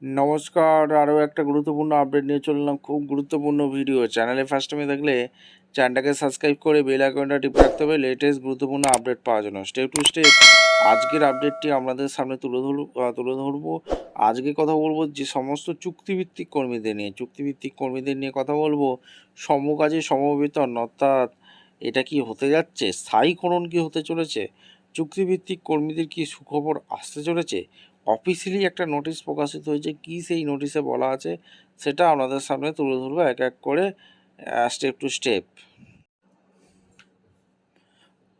নমস্কার, আরও একটা গুরুত্বপূর্ণ আপডেট নিয়ে চললাম। খুব গুরুত্বপূর্ণ ভিডিও। চ্যানেলে ফার্স্ট টাইমে দেখলে চ্যানেলটাকে সাবস্ক্রাইব করে বেল আইকনটা টিপে রাখতে হবে লেটেস্ট গুরুত্বপূর্ণ আপডেট পাওয়ার জন্য। স্টেপ টু স্টেপ আজকের আপডেটটি আপনাদের সামনে তুলে ধরবো। আজকে কথা বলবো যে সমস্ত চুক্তিভিত্তিক কর্মীদের নিয়ে কথা বলবো। সমকাজে সমবেতন, অর্থাৎ এটা কি হতে যাচ্ছে? স্থায়ীকরণ কি হতে চলেছে? চুক্তিভিত্তিক কর্মীদের কি সুখবর আসতে চলেছে? অফিসিয়ালি একটা নোটিশ প্রকাশিত হয়েছে, কী সেই নোটিশে বলা আছে সেটা আপনাদের সামনে তুলে ধরবো এক এক করে, স্টেপ টু স্টেপ।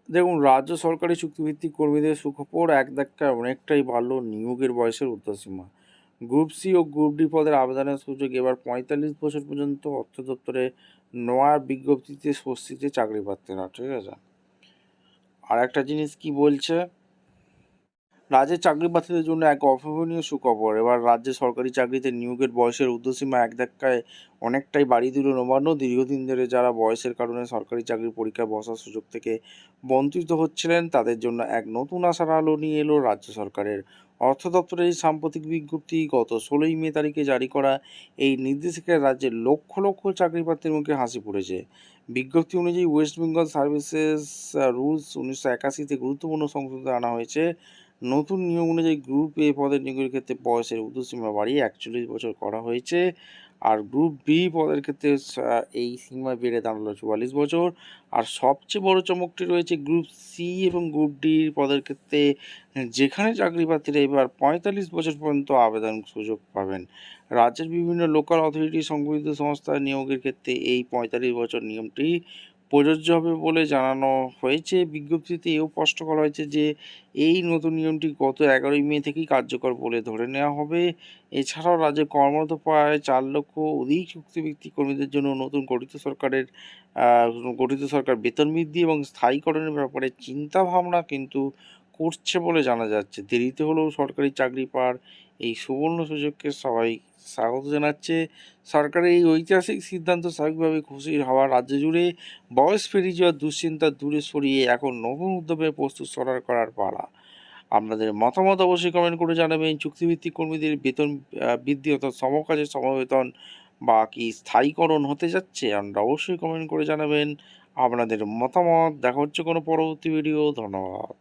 দেখুন, রাজ্য সরকারি চুক্তিভিত্তিক কর্মীদের সুখবর এক ধাক্কায় অনেকটাই বাড়ল নিয়োগের বয়সের ঊর্ধ্বসীমা। গ্রুপ সি ও গ্রুপ ডি পদের আবেদনের সুযোগ এবার ৪৫ বছর পর্যন্ত অর্থ দপ্তরে নয়া বিজ্ঞপ্তিতে স্বস্তিতে চাকরি প্রার্থীরা। ঠিক আছে, আর একটা জিনিস কি বলছে, রাজ্যের চাকরি প্রার্থীদের জন্য এক অভাবনীয় সুখবর। এবার রাজ্যে সরকারি চাকরিতে নিয়োগের বয়সের ঊর্ধ্বসীমা এক ধাক্কায় অনেকটাই বাড়িয়ে দিল নবান্ন। দীর্ঘদিন ধরে যারা বয়সের কারণে সরকারি চাকরির পরীক্ষায় বসার সুযোগ থেকে বঞ্চিত হচ্ছিলেন, তাদের জন্য এক নতুন আশার আলো নিয়ে এলো রাজ্য সরকারের অর্থ দপ্তরের এই সাম্প্রতিক বিজ্ঞপ্তি। গত ১৬ই মে তারিখে জারি করা এই নির্দেশিকায় রাজ্যের লক্ষ লক্ষ চাকরি প্রার্থীর মুখে হাসি পড়েছে। বিজ্ঞপ্তি অনুযায়ী ওয়েস্ট বেঙ্গল সার্ভিসেস রুলস ১৯৮১-তে গুরুত্বপূর্ণ সংশোধন আনা হয়েছে। নতুন নিয়ম অনুযায়ী গ্রুপ এ পদের নিয়োগের ক্ষেত্রে বয়সের ঊর্ধ্বসীমা বাড়িয়ে ৪১ বছর করা হয়েছে, আর গ্রুপ বি পদের ক্ষেত্রে এই সীমা বেড়ে দাঁড়ালো ৪৪ বছর। আর সবচেয়ে বড় চমকটি রয়েছে গ্রুপ সি এবং গ্রুপ ডি পদের ক্ষেত্রে, যেখানে চাকরি প্রার্থীরা এবার ৪৫ বছর পর্যন্ত আবেদন সুযোগ পাবেন। রাজ্যের বিভিন্ন লোকাল অথরিটি সংবলিত সংস্থার নিয়োগের ক্ষেত্রে এই ৪৫ বছর নিয়মটি প্রযোজ্য হবে বলে জানানো হয়েছে। বিজ্ঞপ্তিতে এও স্পষ্ট করা হয়েছে যে এই নতুন নিয়মটি গত ১১ই মে থেকেই কার্যকর বলে ধরে নেওয়া হবে। এছাড়াও রাজ্যে কর্মরত প্রায় ৪ লক্ষ অধিক চুক্তিভিত্তিক কর্মীদের জন্য নতুন গঠিত সরকার বেতন বৃদ্ধি এবং স্থায়ীকরণের ব্যাপারে চিন্তাভাবনা কিন্তু করছে বলে জানা যাচ্ছে। দেরিতে হলেও সরকারি চাকরি পাওয়ার এই সুবর্ণ সুযোগকে সবাই স্বাগত জানাচ্ছে। সরকারের এই ঐতিহাসিক সিদ্ধান্ত স্বাভাবিকভাবে খুশির হাওয়া রাজ্য জুড়ে। বয়স পেরিয়ে যাওয়ার দুশ্চিন্তা দূরে সরিয়ে এখন নতুন উদ্যোগে প্রস্তুত সরকার করার পালা। আপনাদের মতামত অবশ্যই কমেন্ট করে জানাবেন। চুক্তিভিত্তিক কর্মীদের বেতন বৃদ্ধি অর্থাৎ সমকাজে সমবেতন বা কি স্থায়ীকরণ হতে যাচ্ছে? আপনারা অবশ্যই কমেন্ট করে জানাবেন আপনাদের মতামত। দেখা হচ্ছে কোনো পরবর্তী ভিডিও। ধন্যবাদ।